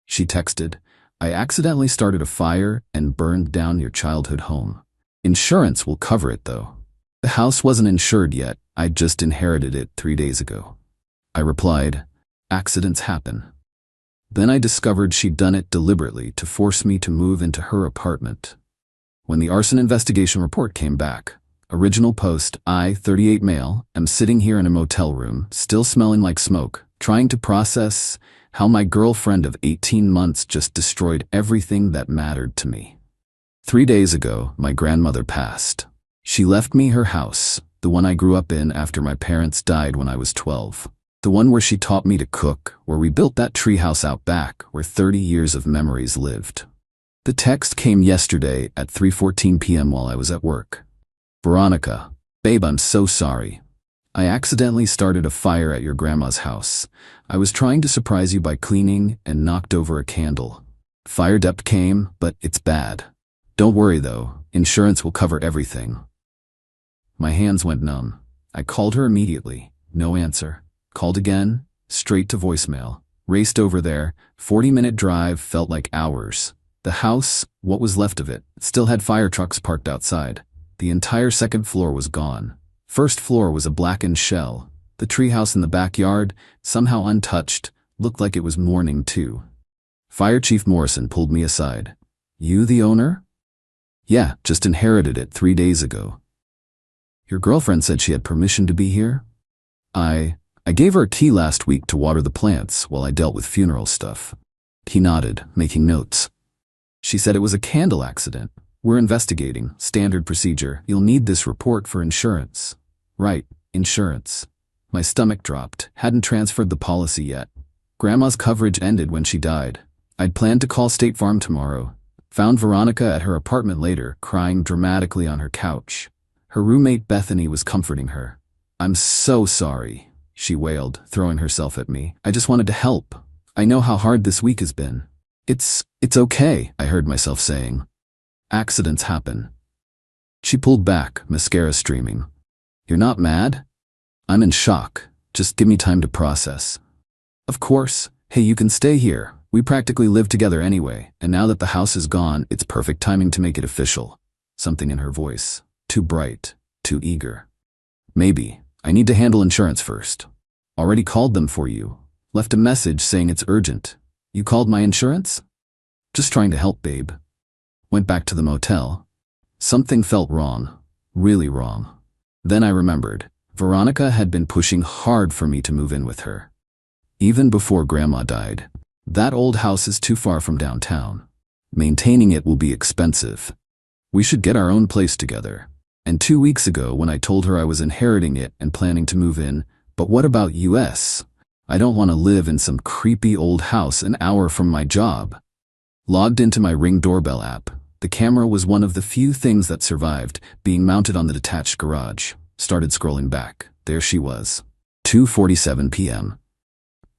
She texted, "I accidentally started a fire and burned down your childhood home. Insurance will cover it though." The house wasn't insured yet. I'd just inherited it 3 days ago. I replied, "Accidents happen." Then I discovered she'd done it deliberately to force me to move into her apartment. When the arson investigation report came back, original post, I, 38 male, am sitting here in a motel room, still smelling like smoke, trying to process how my girlfriend of 18 months just destroyed everything that mattered to me. 3 days ago, my grandmother passed. She left me her house, the one I grew up in after my parents died when I was 12. The one where she taught me to cook, where we built that treehouse out back, where 30 years of memories lived. The text came yesterday at 3:14 p.m. while I was at work. "Veronica, babe, I'm so sorry. I accidentally started a fire at your grandma's house. I was trying to surprise you by cleaning and knocked over a candle. Fire depth came, but it's bad. Don't worry though, insurance will cover everything." My hands went numb. I called her immediately. No answer. Called again, straight to voicemail. Raced over there. 40-minute drive felt like hours. The house, what was left of it, still had fire trucks parked outside. The entire second floor was gone. First floor was a blackened shell. The treehouse in the backyard, somehow untouched, looked like it was mourning too. Fire Chief Morrison pulled me aside. "You the owner?" "Yeah, just inherited it 3 days ago." "Your girlfriend said she had permission to be here?" I gave her a key last week to water the plants while I dealt with funeral stuff." He nodded, making notes. "She said it was a candle accident. We're investigating. Standard procedure. You'll need this report for insurance." "Right, insurance." My stomach dropped. Hadn't transferred the policy yet. Grandma's coverage ended when she died. I'd planned to call State Farm tomorrow. Found Veronica at her apartment later, crying dramatically on her couch. Her roommate Bethany was comforting her. "I'm so sorry," she wailed, throwing herself at me. "I just wanted to help. I know how hard this week has been." It's okay," I heard myself saying. "Accidents happen." She pulled back, mascara streaming. "You're not mad?" "I'm in shock. Just give me time to process." "Of course. Hey, you can stay here. We practically live together anyway, and now that the house is gone, it's perfect timing to make it official." Something in her voice. Too bright. Too eager. "Maybe. I need to handle insurance first." "Already called them for you. Left a message saying it's urgent." "You called my insurance?" "Just trying to help, babe." Went back to the motel. Something felt wrong. Really wrong. Then I remembered. Veronica had been pushing hard for me to move in with her. Even before Grandma died. That old house is too far from downtown. Maintaining it will be expensive. We should get our own place together. And 2 weeks ago when I told her I was inheriting it and planning to move in, "But what about US? I don't want to live in some creepy old house an hour from my job." Logged into my Ring doorbell app. The camera was one of the few things that survived, being mounted on the detached garage. Started scrolling back. There she was. 2:47 p.m.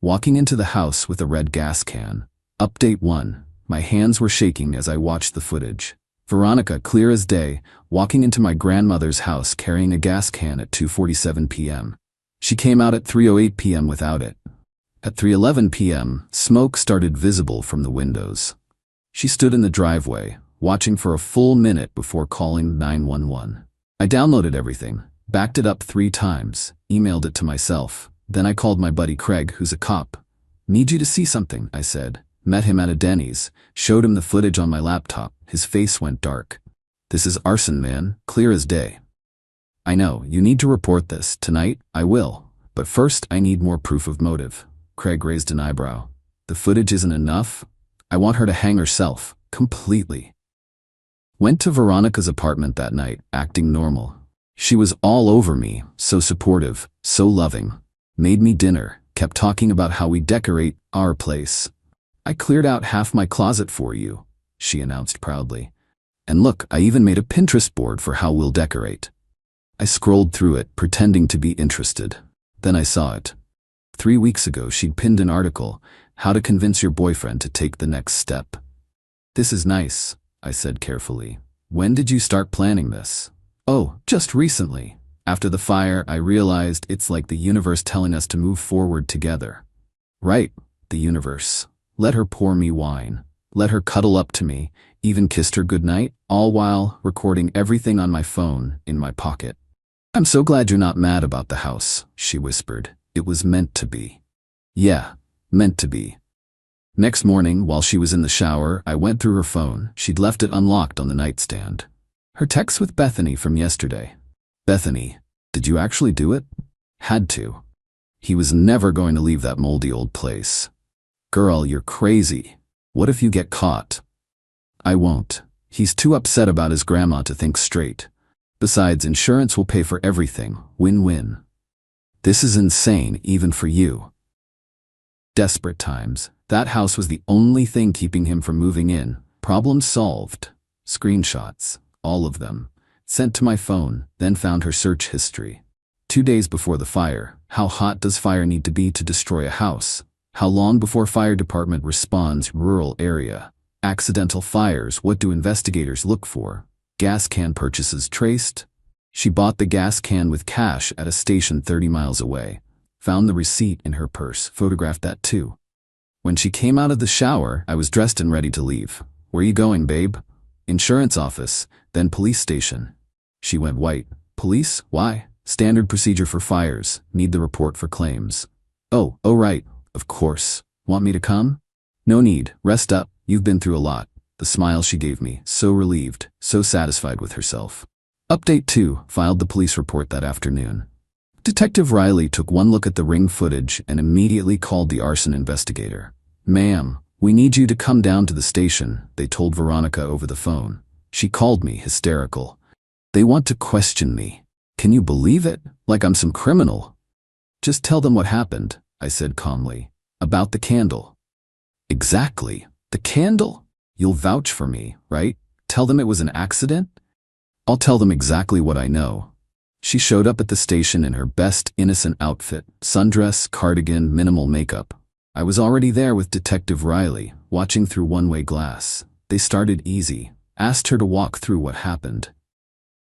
Walking into the house with a red gas can. Update 1. My hands were shaking as I watched the footage. Veronica, clear as day, walking into my grandmother's house carrying a gas can at 2:47 p.m. She came out at 3:08 p.m. without it. At 3:11 p.m., smoke started visible from the windows. She stood in the driveway, watching for a full minute before calling 911. I downloaded everything, backed it up 3 times, emailed it to myself. Then I called my buddy Craig, who's a cop. "Need you to see something," I said. Met him at a Denny's, showed him the footage on my laptop. His face went dark. "This is arson, man, clear as day." "I know, you need to report this. Tonight, I will. But first, I need more proof of motive." Craig raised an eyebrow. "The footage isn't enough? I want her to hang herself, completely." Went to Veronica's apartment that night, acting normal. She was all over me, so supportive, so loving. Made me dinner, kept talking about how we decorate our place. "I cleared out half my closet for you," she announced proudly. "And look, I even made a Pinterest board for how we'll decorate." I scrolled through it, pretending to be interested. Then I saw it. 3 weeks ago, she'd pinned an article, "How to Convince Your Boyfriend to Take the Next Step." "This is nice," I said carefully. "When did you start planning this?" "Oh, just recently. After the fire, I realized it's like the universe telling us to move forward together." "Right, the universe. Let her pour me wine. Let her cuddle up to me, even kissed her goodnight, all while recording everything on my phone in my pocket. "I'm so glad you're not mad about the house," she whispered. "It was meant to be." Yeah, meant to be. Next morning, while she was in the shower, I went through her phone. She'd left it unlocked on the nightstand. Her text with Bethany from yesterday. "Bethany, did you actually do it?" "Had to. He was never going to leave that moldy old place." "Girl, you're crazy. What if you get caught?" "I won't. He's too upset about his grandma to think straight. Besides, insurance will pay for everything. Win-win." "This is insane, even for you." Desperate times. That house was the only thing keeping him from moving in. Problem solved. Screenshots. All of them. Sent to my phone, then found her search history. 2 days before the fire. How hot does fire need to be to destroy a house? How long before fire department responds? Rural area. Accidental fires. What do investigators look for? Gas can purchases traced. She bought the gas can with cash at a station 30 miles away. Found the receipt in her purse. Photographed that too. When she came out of the shower, I was dressed and ready to leave. "Where you going, babe?" "Insurance office, then police station." She went white. "Police? Why?" "Standard procedure for fires. Need the report for claims." Oh, right. Of course. "Want me to come?" "No need. Rest up. You've been through a lot." The smile she gave me, so relieved, so satisfied with herself. Update 2, filed the police report that afternoon. Detective Riley took one look at the ring footage and immediately called the arson investigator. "Ma'am, we need you to come down to the station," they told Veronica over the phone. She called me, hysterical. "They want to question me. Can you believe it? Like I'm some criminal." "Just tell them what happened," I said calmly. "About the candle." "Exactly. The candle? You'll vouch for me, right? Tell them it was an accident?" "I'll tell them exactly what I know." She showed up at the station in her best innocent outfit, sundress, cardigan, minimal makeup. I was already there with Detective Riley, watching through one-way glass. They started easy, asked her to walk through what happened.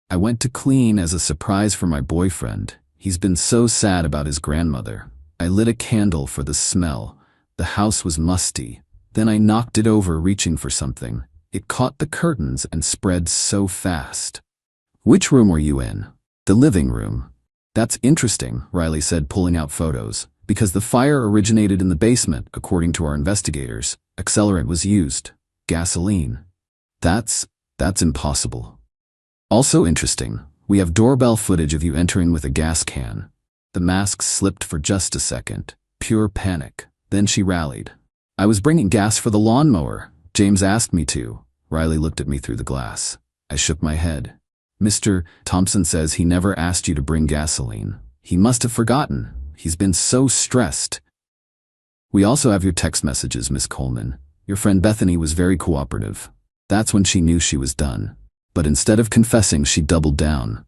"I went to clean as a surprise for my boyfriend. He's been so sad about his grandmother. I lit a candle for the smell. The house was musty. Then I knocked it over reaching for something. It caught the curtains and spread so fast." "Which room were you in?" "The living room." "That's interesting," Riley said, pulling out photos. "Because the fire originated in the basement, according to our investigators. Accelerant was used. Gasoline." That's impossible." "Also interesting, we have doorbell footage of you entering with a gas can." The mask slipped for just a second. Pure panic. Then she rallied. "I was bringing gas for the lawnmower. James asked me to." Riley looked at me through the glass. I shook my head. "Mr. Thompson says he never asked you to bring gasoline. He must have forgotten. He's been so stressed." "We also have your text messages, Miss Coleman. Your friend Bethany was very cooperative." That's when she knew she was done. But instead of confessing, she doubled down.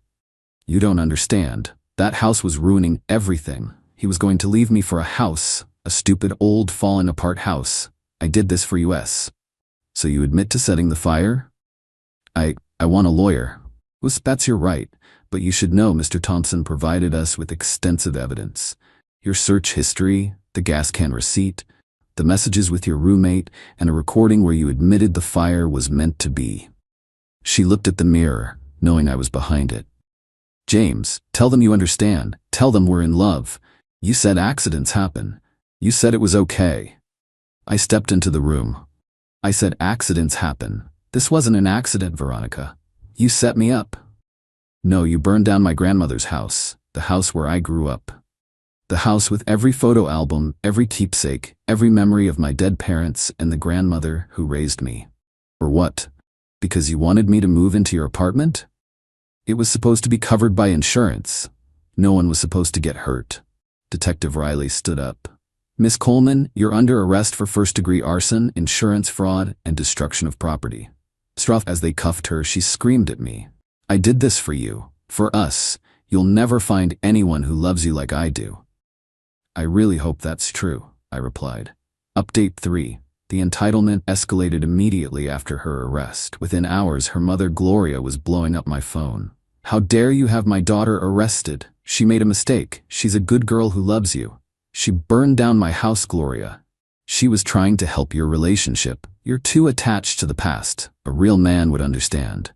"You don't understand. That house was ruining everything. He was going to leave me for a house, a stupid old fallen apart house. I did this for US. "So you admit to setting the fire?" I want a lawyer." "That's your right, but you should know Mr. Thompson provided us with extensive evidence. Your search history, the gas can receipt, the messages with your roommate, and a recording where you admitted the fire was meant to be." She looked at the mirror, knowing I was behind it. "James, tell them you understand. Tell them we're in love. You said accidents happen. You said it was okay." I stepped into the room. "I said accidents happen. This wasn't an accident, Veronica. You set me up." "No, you burned down my grandmother's house, the house where I grew up. The house with every photo album, every keepsake, every memory of my dead parents and the grandmother who raised me." "For what? Because you wanted me to move into your apartment?" "It was supposed to be covered by insurance. No one was supposed to get hurt." Detective Riley stood up. "Miss Coleman, you're under arrest for first-degree arson, insurance fraud, and destruction of property." As they cuffed her, she screamed at me. "I did this for you, for us. You'll never find anyone who loves you like I do." "I really hope that's true," I replied. Update 3. The entitlement escalated immediately after her arrest. Within hours, her mother Gloria was blowing up my phone. "How dare you have my daughter arrested? She made a mistake. She's a good girl who loves you. She burned down my house, Gloria." She was trying to help your relationship. You're too attached to the past. A real man would understand.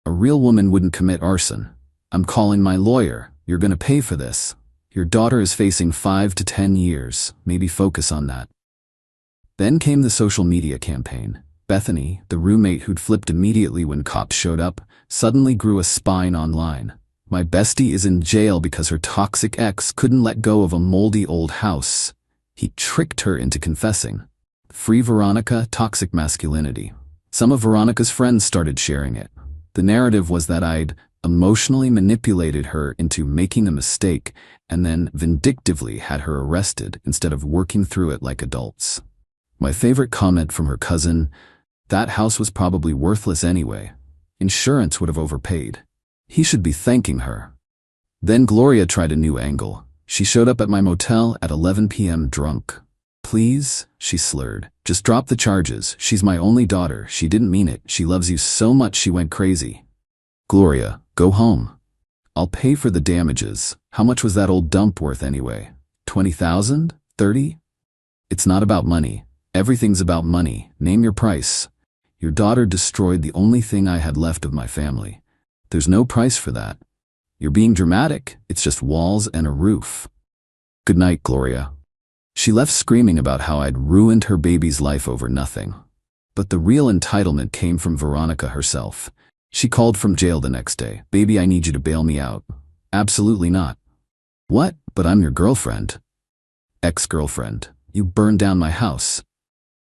A real woman wouldn't commit arson. I'm calling my lawyer. You're gonna pay for this. Your daughter is facing 5 to 10 years. Maybe focus on that. Then came the social media campaign. Bethany, the roommate who'd flipped immediately when cops showed up, suddenly grew a spine online. My bestie is in jail because her toxic ex couldn't let go of a moldy old house. He tricked her into confessing. Free Veronica, toxic masculinity. Some of Veronica's friends started sharing it. The narrative was that I'd emotionally manipulated her into making a mistake and then vindictively had her arrested instead of working through it like adults. My favorite comment from her cousin, that house was probably worthless anyway. Insurance would have overpaid. He should be thanking her. Then Gloria tried a new angle. She showed up at my motel at 11 p.m. drunk. Please, she slurred. Just drop the charges. She's my only daughter. She didn't mean it. She loves you so much she went crazy. Gloria, go home. I'll pay for the damages. How much was that old dump worth anyway? 20,000? 30? It's not about money. Everything's about money. Name your price. Your daughter destroyed the only thing I had left of my family. There's no price for that. You're being dramatic. It's just walls and a roof. Good night, Gloria. She left screaming about how I'd ruined her baby's life over nothing. But the real entitlement came from Veronica herself. She called from jail the next day. Baby, I need you to bail me out. Absolutely not. What? But I'm your girlfriend. Ex-girlfriend. You burned down my house.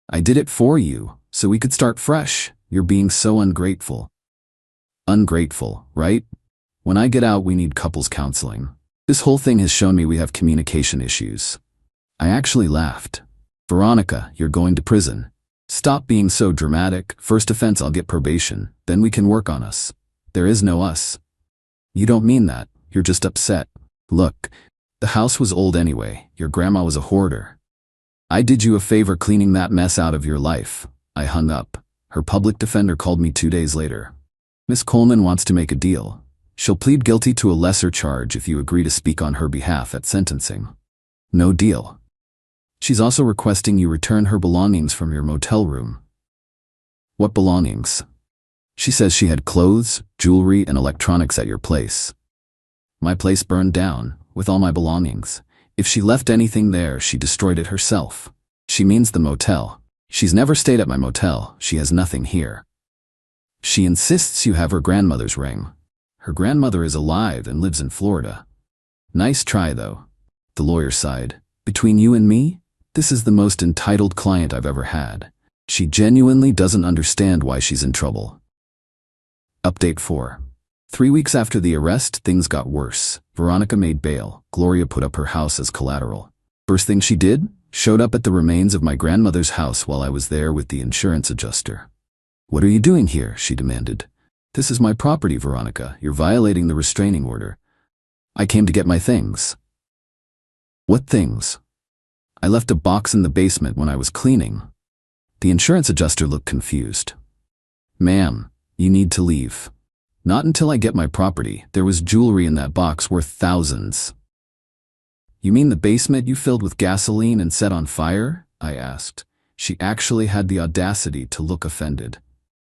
I did it for you, so we could start fresh. You're being so ungrateful. Ungrateful, right? When I get out, we need couples counseling. This whole thing has shown me we have communication issues. I actually laughed. Veronica, you're going to prison. Stop being so dramatic. First offense, I'll get probation. Then we can work on us. There is no us. You don't mean that. You're just upset. Look, the house was old anyway. Your grandma was a hoarder. I did you a favor cleaning that mess out of your life. I hung up. Her public defender called me 2 days later. Miss Coleman wants to make a deal. She'll plead guilty to a lesser charge if you agree to speak on her behalf at sentencing. No deal. She's also requesting you return her belongings from your motel room. What belongings? She says she had clothes, jewelry, and electronics at your place. My place burned down, with all my belongings. If she left anything there, she destroyed it herself. She means the motel. She's never stayed at my motel. She has nothing here. She insists you have her grandmother's ring. Her grandmother is alive and lives in Florida. Nice try, though. The lawyer sighed. Between you and me, this is the most entitled client I've ever had. She genuinely doesn't understand why she's in trouble. Update 4. 3 weeks after the arrest, things got worse. Veronica made bail. Gloria put up her house as collateral. First thing she did? Showed up at the remains of my grandmother's house while I was there with the insurance adjuster. What are you doing here? She demanded. This is my property, Veronica. You're violating the restraining order. I came to get my things. What things? I left a box in the basement when I was cleaning. The insurance adjuster looked confused. Ma'am, you need to leave. Not until I get my property. There was jewelry in that box worth thousands. You mean the basement you filled with gasoline and set on fire? I asked. She actually had the audacity to look offended.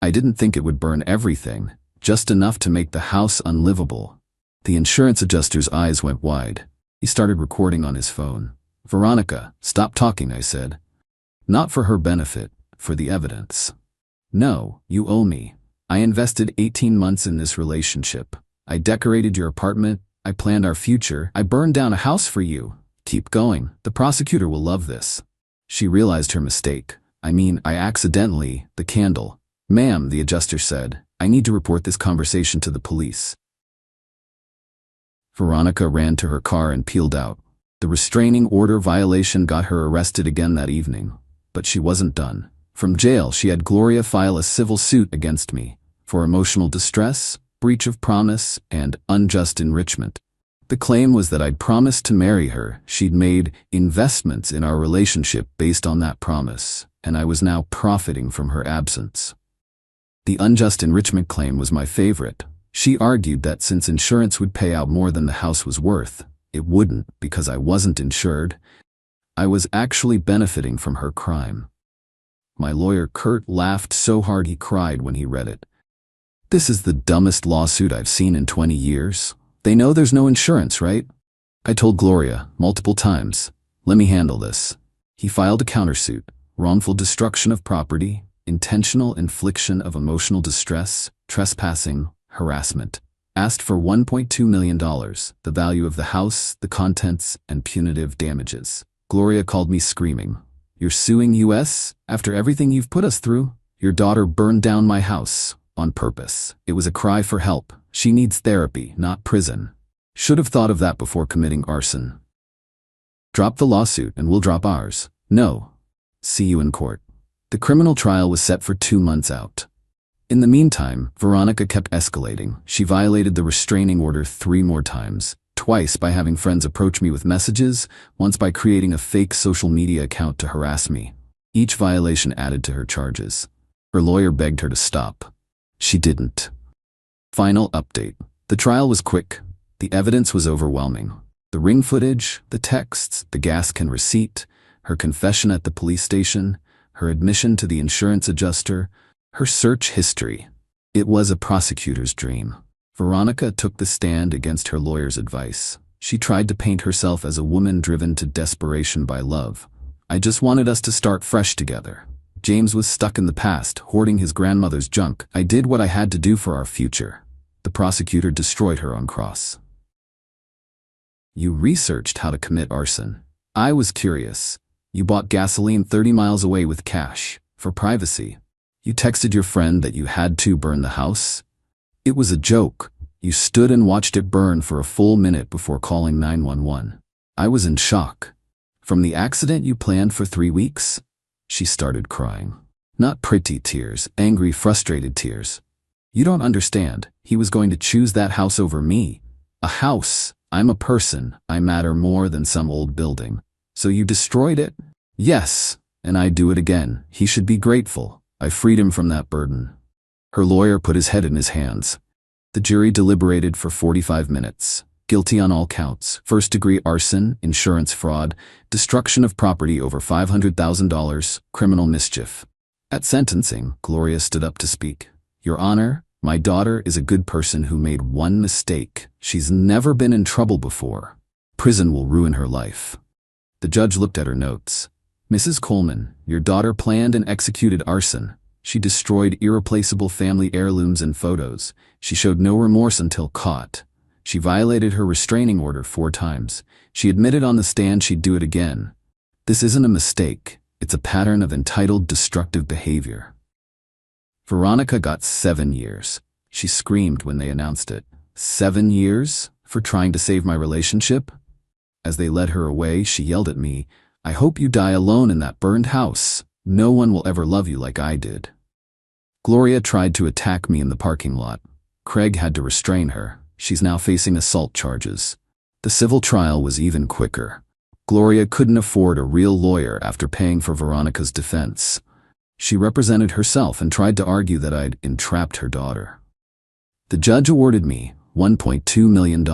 I didn't think it would burn everything, just enough to make the house unlivable. The insurance adjuster's eyes went wide. He started recording on his phone. Veronica, stop talking, I said. Not for her benefit, for the evidence. No, you owe me. I invested 18 months in this relationship. I decorated your apartment. I planned our future. I burned down a house for you. Keep going. The prosecutor will love this. She realized her mistake. I accidentally, the candle. Ma'am, the adjuster said, I need to report this conversation to the police. Veronica ran to her car and peeled out. The restraining order violation got her arrested again that evening. But she wasn't done. From jail, she had Gloria file a civil suit against me for emotional distress, breach of promise, and unjust enrichment. The claim was that I'd promised to marry her. She'd made investments in our relationship based on that promise, and I was now profiting from her absence. The unjust enrichment claim was my favorite. She argued that since insurance would pay out more than the house was worth, it wouldn't because I wasn't insured. I was actually benefiting from her crime. My lawyer Kurt laughed so hard he cried when he read it. This is the dumbest lawsuit I've seen in 20 years. They know there's no insurance, right? I told Gloria multiple times, let me handle this. He filed a countersuit, wrongful destruction of property, intentional infliction of emotional distress, trespassing, harassment. Asked for $1.2 million, the value of the house, the contents, and punitive damages. Gloria called me screaming. You're suing us? After everything you've put us through? Your daughter burned down my house. On purpose. It was a cry for help. She needs therapy, not prison. Should have thought of that before committing arson. Drop the lawsuit and we'll drop ours. No. See you in court. The criminal trial was set for 2 months out. In the meantime, Veronica kept escalating. She violated the restraining order 3 more times. Twice by having friends approach me with messages, once by creating a fake social media account to harass me. Each violation added to her charges. Her lawyer begged her to stop. She didn't. Final update. The trial was quick. The evidence was overwhelming. The ring footage, the texts, the gas can receipt, her confession at the police station, her admission to the insurance adjuster, her search history. It was a prosecutor's dream. Veronica took the stand against her lawyer's advice. She tried to paint herself as a woman driven to desperation by love. I just wanted us to start fresh together. James was stuck in the past, hoarding his grandmother's junk. I did what I had to do for our future. The prosecutor destroyed her on cross. You researched how to commit arson. I was curious. You bought gasoline 30 miles away with cash, for privacy. You texted your friend that you had to burn the house. It was a joke. You stood and watched it burn for a full minute before calling 911. I was in shock. From the accident you planned for 3 weeks? She started crying. Not pretty tears, angry, frustrated tears. You don't understand. He was going to choose that house over me. A house. I'm a person. I matter more than some old building. So you destroyed it? Yes, and I'd do it again. He should be grateful. I freed him from that burden. Her lawyer put his head in his hands. The jury deliberated for 45 minutes. Guilty on all counts: first-degree arson, insurance fraud, destruction of property over $500,000, criminal mischief. At sentencing, Gloria stood up to speak. Your Honor, my daughter is a good person who made one mistake. She's never been in trouble before. Prison will ruin her life. The judge looked at her notes. Mrs. Coleman, your daughter planned and executed arson. She destroyed irreplaceable family heirlooms and photos. She showed no remorse until caught. She violated her restraining order 4 times. She admitted on the stand she'd do it again. This isn't a mistake. It's a pattern of entitled, destructive behavior. Veronica got 7 years. She screamed when they announced it. 7 years? For trying to save my relationship? As they led her away, she yelled at me, I hope you die alone in that burned house. No one will ever love you like I did. Gloria tried to attack me in the parking lot. Craig had to restrain her. She's now facing assault charges. The civil trial was even quicker. Gloria couldn't afford a real lawyer after paying for Veronica's defense. She represented herself and tried to argue that I'd entrapped her daughter. The judge awarded me $1.2 million.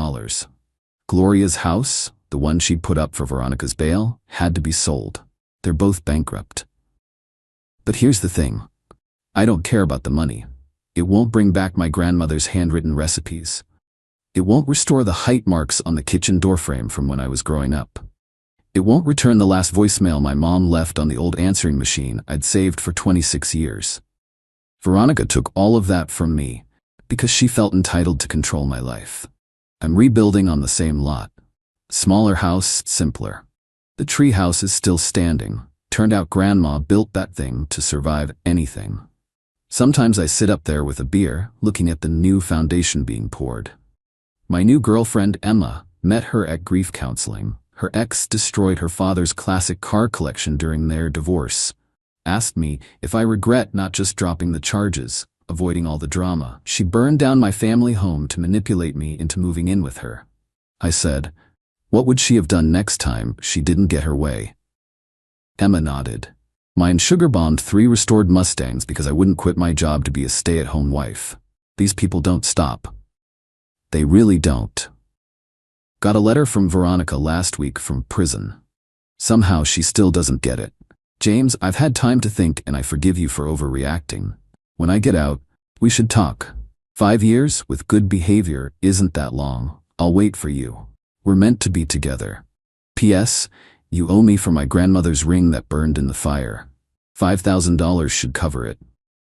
Gloria's house, the one she'd put up for Veronica's bail, had to be sold. They're both bankrupt. But here's the thing. I don't care about the money. It won't bring back my grandmother's handwritten recipes. It won't restore the height marks on the kitchen doorframe from when I was growing up. It won't return the last voicemail my mom left on the old answering machine I'd saved for 26 years. Veronica took all of that from me because she felt entitled to control my life. I'm rebuilding on the same lot. Smaller house, simpler. The tree house is still standing. Turned out Grandma built that thing to survive anything. Sometimes I sit up there with a beer, looking at the new foundation being poured. My new girlfriend, Emma, met her at grief counseling. Her ex destroyed her father's classic car collection during their divorce. Asked me if I regret not just dropping the charges, avoiding all the drama. She burned down my family home to manipulate me into moving in with her. I said, what would she have done next time she didn't get her way? Emma nodded. Mine sugar-bombed 3 restored Mustangs because I wouldn't quit my job to be a stay-at-home wife. These people don't stop. They really don't. Got a letter from Veronica last week from prison. Somehow she still doesn't get it. James, I've had time to think and I forgive you for overreacting. When I get out, we should talk. 5 years with good behavior isn't that long. I'll wait for you. We're meant to be together. P.S. You owe me for my grandmother's ring that burned in the fire. $5,000 should cover it.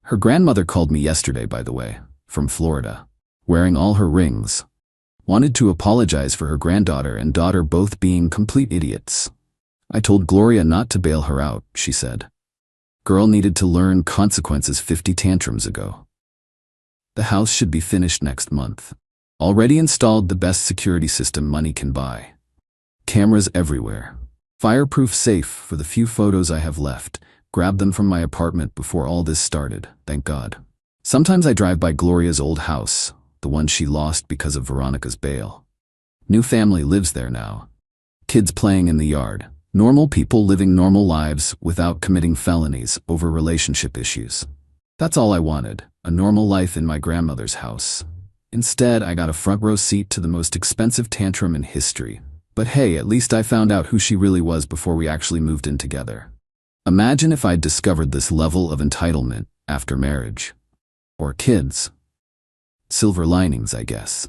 Her grandmother called me yesterday, by the way, from Florida, wearing all her rings. Wanted to apologize for her granddaughter and daughter both being complete idiots. I told Gloria not to bail her out, she said. Girl needed to learn consequences 50 tantrums ago. The house should be finished next month. Already installed the best security system money can buy. Cameras everywhere. Fireproof safe for the few photos I have left. Grabbed them from my apartment before all this started, thank God. Sometimes I drive by Gloria's old house, the one she lost because of Veronica's bail. New family lives there now. Kids playing in the yard. Normal people living normal lives without committing felonies over relationship issues. That's all I wanted, a normal life in my grandmother's house. Instead, I got a front row seat to the most expensive tantrum in history. But hey, at least I found out who she really was before we actually moved in together. Imagine if I'd discovered this level of entitlement after marriage. Or kids. Silver linings, I guess.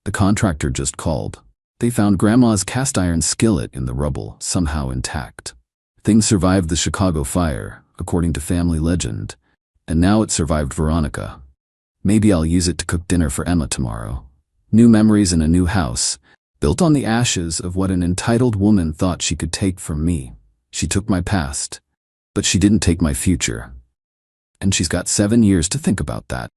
The contractor just called. They found Grandma's cast iron skillet in the rubble, somehow intact. Things survived the Chicago fire, according to family legend, and now it survived Veronica. Maybe I'll use it to cook dinner for Emma tomorrow. New memories in a new house, built on the ashes of what an entitled woman thought she could take from me. She took my past, but she didn't take my future. And she's got 7 years to think about that.